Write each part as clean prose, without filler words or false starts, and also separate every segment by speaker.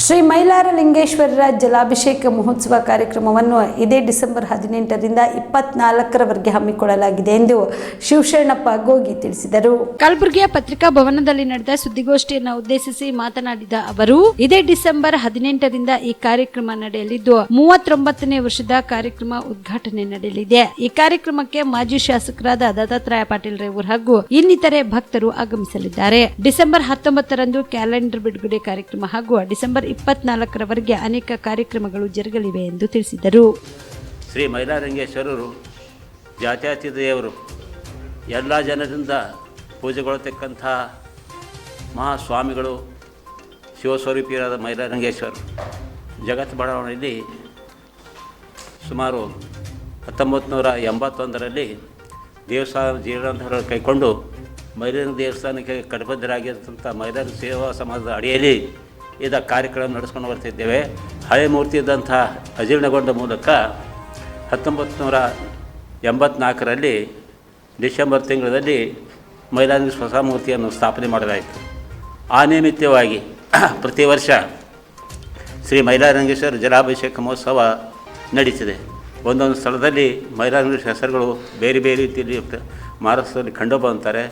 Speaker 1: ಶ್ರೀ ಮೈಲಾರಲಿಂಗೇಶ್ವರರ ಜಲಾಭಿಷೇಕ ಮಹೋತ್ಸವ ಕಾರ್ಯಕ್ರಮವನ್ನು ಇದೇ ಡಿಸೆಂಬರ್ 18ರಿಂದ 24ರವರೆಗೆ ಹಮ್ಮಿಕೊಳ್ಳಲಾಗಿದೆ ಎಂದು ಶಿವಶರಣಪ್ಪ ಗೋಗಿ ತಿಳಿಸಿದರು.
Speaker 2: ಕಲಬುರಗಿಯ ಪತ್ರಿಕಾ ಭವನದಲ್ಲಿ ನಡೆದ ಸುದ್ದಿಗೋಷ್ಠಿಯನ್ನು ಉದ್ದೇಶಿಸಿ ಮಾತನಾಡಿದ ಅವರು, ಇದೇ ಡಿಸೆಂಬರ್ 18ರಿಂದ ಈ ಕಾರ್ಯಕ್ರಮ ನಡೆಯಲಿದ್ದು 39ನೇ ವರ್ಷದ ಕಾರ್ಯಕ್ರಮ ಉದ್ಘಾಟನೆ ನಡೆಯಲಿದೆ. ಈ ಕಾರ್ಯಕ್ರಮಕ್ಕೆ ಮಾಜಿ ಶಾಸಕರಾದ ದತ್ತಾತ್ರೇಯ ಪಾಟೀಲ್ ರೇವೂರ್ ಹಾಗೂ ಇನ್ನಿತರೆ ಭಕ್ತರು ಆಗಮಿಸಲಿದ್ದಾರೆ. ಡಿಸೆಂಬರ್ 19ರಂದು ಕ್ಯಾಲೆಂಡರ್ ಬಿಡುಗಡೆ ಕಾರ್ಯಕ್ರಮ ಹಾಗೂ ಡಿಸೆಂಬರ್ 24ರವರೆಗೆ ಅನೇಕ ಕಾರ್ಯಕ್ರಮಗಳು ಜರುಗಲಿವೆ ಎಂದು ತಿಳಿಸಿದರು.
Speaker 3: ಶ್ರೀ ಮೈಲಾರಲಿಂಗೇಶ್ವರರು ಜಾತ್ಯಾತೀತ ದೇವರು, ಎಲ್ಲ ಜನರಿಂದ ಪೂಜೆಗೊಳ್ಳತಕ್ಕಂಥ ಮಹಾಸ್ವಾಮಿಗಳು, ಶಿವಸ್ವರೂಪಿಯಾದ ಮೈಲಾರಲಿಂಗೇಶ್ವರರು ಜಗತ್ ಬಡಾವಣೆಯಲ್ಲಿ ಸುಮಾರು 1981ರಲ್ಲಿ ದೇವಸ್ಥಾನ ಜೀರ್ಣೋದ್ಧಾರ ಕೈಗೊಂಡು ಮೈಲಾರ ದೇವಸ್ಥಾನಕ್ಕೆ ಕಟಿಬದ್ಧರಾಗಿರ್ತಂಥ ಮೈಲಾರ ಸೇವಾ ಸಮಾಜದ ಅಡಿಯಲ್ಲಿ ಇದ ಕಾರ್ಯಕ್ರಮ ನಡೆಸ್ಕೊಂಡು ಬರ್ತಿದ್ದೇವೆ. ಹಳೆ ಮೂರ್ತಿ ಇದ್ದಂಥ ಅಜೀರ್ಣಗೊಂಡ ಮೂಲಕ 1984ರಲ್ಲಿ ಡಿಸೆಂಬರ್ ತಿಂಗಳಲ್ಲಿ ಮೈಲಾರಲಿಂಗೇಶ್ವರ ಹೊಸ ಮೂರ್ತಿಯನ್ನು ಸ್ಥಾಪನೆ ಮಾಡಲಾಯಿತು. ಆ ನಿಮಿತ್ತವಾಗಿ ಪ್ರತಿ ವರ್ಷ ಶ್ರೀ ಮೈಲಾರಲಿಂಗೇಶ್ವರ ಜಲಾಭಿಷೇಕ ಮಹೋತ್ಸವ ನಡೀತಿದೆ. ಒಂದೊಂದು ಸ್ಥಳದಲ್ಲಿ ಮೈಲಾರಲಿಂಗೇಶ್ವರ ಹೆಸರುಗಳು ಬೇರೆ ಬೇರೆ ರೀತಿಯಲ್ಲಿ ಮಹಾರಾಷ್ಟ್ರದಲ್ಲಿ ಖಂಡೋಬ ಅಂತಾರೆ,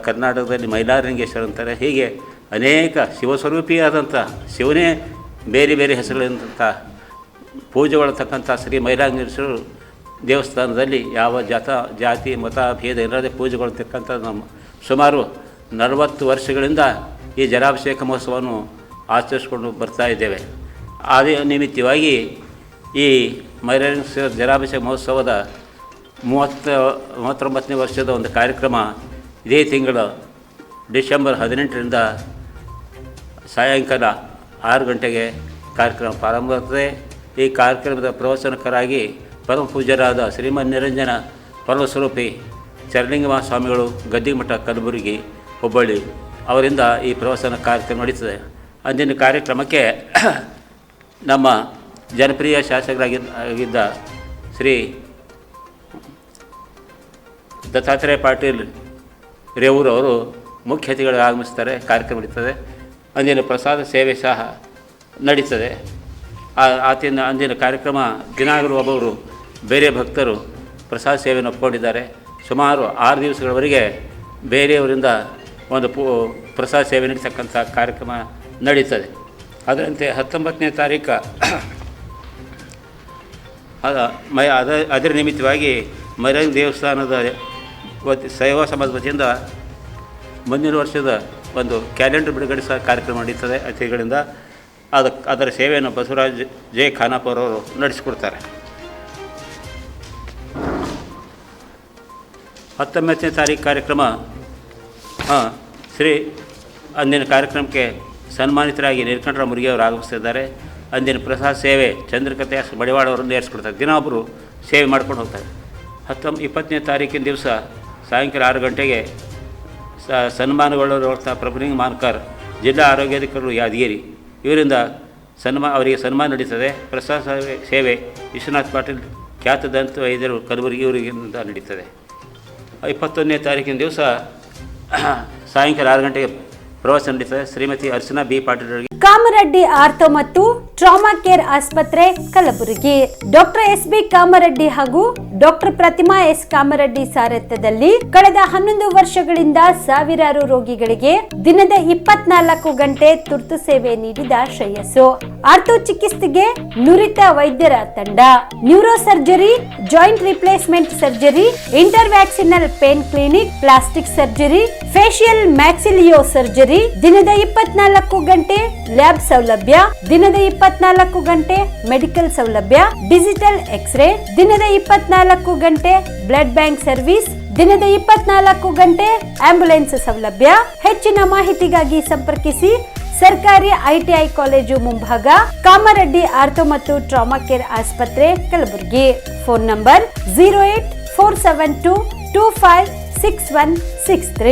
Speaker 3: ಕರ್ನಾಟಕದಲ್ಲಿ ಮೈಲಾರಲಿಂಗೇಶ್ವರ ಅಂತಾರೆ. ಹೀಗೆ ಅನೇಕ ಶಿವಸ್ವರೂಪಿಯಾದಂಥ ಶಿವನೇ ಬೇರೆ ಬೇರೆ ಹೆಸರುಗಳಿಂದಂಥ ಪೂಜೆಗೊಳ್ಳತಕ್ಕಂಥ ಶ್ರೀ ಮೈಲಾರಲಿಂಗೇಶ್ವರ ದೇವಸ್ಥಾನದಲ್ಲಿ ಯಾವ ಜಾತಿ ಮತ ಭೇದ ಇಲ್ಲದೆ ಪೂಜೆಗೊಳ್ಳತಕ್ಕಂಥ ನಮ್ಮ ಸುಮಾರು 40 ವರ್ಷಗಳಿಂದ ಈ ಜಲಾಭಿಷೇಕ ಮಹೋತ್ಸವವನ್ನು ಆಚರಿಸ್ಕೊಂಡು ಬರ್ತಾ ಇದ್ದೇವೆ. ಅದೇ ನಿಮಿತ್ತವಾಗಿ ಈ ಮೈಲಾರಲಿಂಗೇಶ್ವರ ಜಲಾಭಿಷೇಕ ಮಹೋತ್ಸವದ 39ನೇ ವರ್ಷದ ಒಂದು ಕಾರ್ಯಕ್ರಮ ಇದೇ ತಿಂಗಳ ಡಿಸೆಂಬರ್ 18ರಿಂದ ಸಾಯಂಕಾಲ 6 ಗಂಟೆಗೆ ಕಾರ್ಯಕ್ರಮ ಪ್ರಾರಂಭವಾಗುತ್ತದೆ. ಈ ಕಾರ್ಯಕ್ರಮದ ಪ್ರವಚನಕರಾಗಿ ಪರಮ ಪೂಜ್ಯರಾದ ಶ್ರೀಮನ್ ನಿರಂಜನ ಪರಮಸ್ವರೂಪಿ ಚರಲಿಂಗ ಮಹಾಸ್ವಾಮಿಗಳು, ಗದ್ದಿಮಠ, ಕಲಬುರಗಿ, ಹುಬ್ಬಳ್ಳಿ ಅವರಿಂದ ಈ ಪ್ರವಚನ ಕಾರ್ಯಕ್ರಮ ನಡೀತದೆ. ಅಂದಿನ ಕಾರ್ಯಕ್ರಮಕ್ಕೆ ನಮ್ಮ ಜನಪ್ರಿಯ ಶಾಸಕರಾಗಿದ್ದ ಶ್ರೀ ದತ್ತಾತ್ರೇಯ ಪಾಟೀಲ್ ರೇವೂರ್ ಅವರು ಮುಖ್ಯ ಅತಿಥಿಗಳು ಆಗಮಿಸ್ತಾರೆ. ಕಾರ್ಯಕ್ರಮ ನಡೀತದೆ. ಅಂದಿನ ಪ್ರಸಾದ ಸೇವೆ ಸಹ ನಡೀತದೆ. ಅಂದಿನ ಕಾರ್ಯಕ್ರಮ ದಿನಾಗಲೂ ಒಬ್ಬರು ಬೇರೆ ಭಕ್ತರು ಪ್ರಸಾದ ಸೇವೆಯನ್ನು ಒಪ್ಪಿಕೊಂಡಿದ್ದಾರೆ. ಸುಮಾರು 6 ದಿವಸಗಳವರೆಗೆ ಬೇರೆಯವರಿಂದ ಒಂದು ಪ್ರಸಾದ ಸೇವೆ ನಡೀತಕ್ಕಂಥ ಕಾರ್ಯಕ್ರಮ ನಡೀತದೆ. ಅದರಂತೆ 19ನೇ ತಾರೀಕು ಅದರ ನಿಮಿತ್ತವಾಗಿ ಮೈಲಾರ ದೇವಸ್ಥಾನದ ಸೇವಾ ಸಮಾಜದ ವತಿಯಿಂದ ಮುಂದಿನ ವರ್ಷದ ಒಂದು ಕ್ಯಾಲೆಂಡರ್ ಬಿಡುಗಡೆ ಸಹ ಕಾರ್ಯಕ್ರಮ ನಡೀತದೆ ಅತಿಥಿಗಳಿಂದ. ಅದರ ಸೇವೆಯನ್ನು ಬಸವರಾಜ್ ಜೆ ಖಾನಾಪುರ ಅವರು ನಡೆಸಿಕೊಡ್ತಾರೆ. 19ನೇ ತಾರೀಕು ಕಾರ್ಯಕ್ರಮ ಅಂದಿನ ಕಾರ್ಯಕ್ರಮಕ್ಕೆ ಸನ್ಮಾನಿತರಾಗಿ ನೀಲಕಂಠರಾವ್ ಮುರುಗಿ ಅವರು ಆಗಮಿಸ್ತಿದ್ದಾರೆ. ಅಂದಿನ ಪ್ರಸಾದ ಸೇವೆ ಚಂದ್ರಕತೆ ಬಡಿವಾಡ ಅವರು ನೇರಿಸ್ಕೊಡ್ತಾರೆ. ದಿನ ಒಬ್ಬರು ಸೇವೆ ಮಾಡ್ಕೊಂಡು ಹೋಗ್ತಾರೆ. 20ನೇ ತಾರೀಕಿನ ದಿವಸ ಸಾಯಂಕಾಲ 6 ಗಂಟೆಗೆ ಸನ್ಮಾನಗೊಳ್ಳೋರ್ಥ ಪ್ರಭುಲಿಂಗ ಮಾನ್ಕರ್, ಜಿಲ್ಲಾ ಆರೋಗ್ಯಾಧಿಕಾರಿಗಳು ಯಾದಗಿರಿ ಇವರಿಂದ ಅವರಿಗೆ ಸನ್ಮಾನ ನಡೀತದೆ. ಪ್ರಸಾದ ಸೇವೆ ವಿಶ್ವನಾಥ್ ಪಾಟೀಲ್ ಖ್ಯಾತ ದಂತ ವೈದ್ಯರು ಕಲಬುರಗಿ ಇವರಿಂದ ನಡೀತದೆ. 21ನೇ ತಾರೀಕಿನ ದಿವಸ ಸಾಯಂಕಾಲ 6 ಗಂಟೆಗೆ ಪ್ರವಚನ ನಡೀತದೆ. ಶ್ರೀಮತಿ ಅರ್ಚನಾ ಬಿ ಪಾಟೀಲ್ ಅವರಿಗೆ
Speaker 1: ಕಾಮರೆಡ್ಡಿ ಆರ್ಥೋ ಮತ್ತು ಟ್ರಾಮಾ ಕೇರ್ ಆಸ್ಪತ್ರೆ ಕಲಬುರಗಿ, ಡಾಕ್ಟರ್ ಎಸ್.ಬಿ. ಕಾಮರೆಡ್ಡಿ ಹಾಗೂ ಡಾಕ್ಟರ್ ಪ್ರತಿಮಾ ಎಸ್. ಕಾಮರೆಡ್ಡಿ ಸಾರಥ್ಯದಲ್ಲಿ ಕಳೆದ 11 ವರ್ಷಗಳಿಂದ ಸಾವಿರಾರು ರೋಗಿಗಳಿಗೆ ದಿನದ 24 ಗಂಟೆ ತುರ್ತು ಸೇವೆ ನೀಡಿದ ಶ್ರೇಯಸ್ಸು. ಆರ್ಥೋ ಚಿಕಿತ್ಸೆಗೆ ನುರಿತ ವೈದ್ಯರ ತಂಡ, neuro surgery, joint replacement surgery, interventional pain clinic, plastic surgery, facial maxillo surgery, ದಿನದ 24 ಗಂಟೆ ಲ್ಯಾಬ್ ಸೌಲಭ್ಯ, ದಿನದ 24 ಗಂಟೆ ಮೆಡಿಕಲ್ ಸೌಲಭ್ಯ, ಡಿಜಿಟಲ್ ಎಕ್ಸ್ರೇ, ದಿನದ 24 ಗಂಟೆ ಬ್ಲಡ್ ಬ್ಯಾಂಕ್ ಸರ್ವಿಸ್, ದಿನದ 24 ಗಂಟೆ ಆಂಬ್ಯುಲೆನ್ಸ್ ಸೌಲಭ್ಯ. ಹೆಚ್ಚಿನ ಮಾಹಿತಿಗಾಗಿ ಸಂಪರ್ಕಿಸಿ ಸರ್ಕಾರಿ ITI ಕಾಲೇಜು ಮುಂಭಾಗ, ಕಾಮರೆಡ್ಡಿ ಆರ್ಥೋ ಮತ್ತು ಟ್ರಾಮಾ ಕೇರ್ ಆಸ್ಪತ್ರೆ ಕಲಬುರಗಿ. Phone number 084722566163.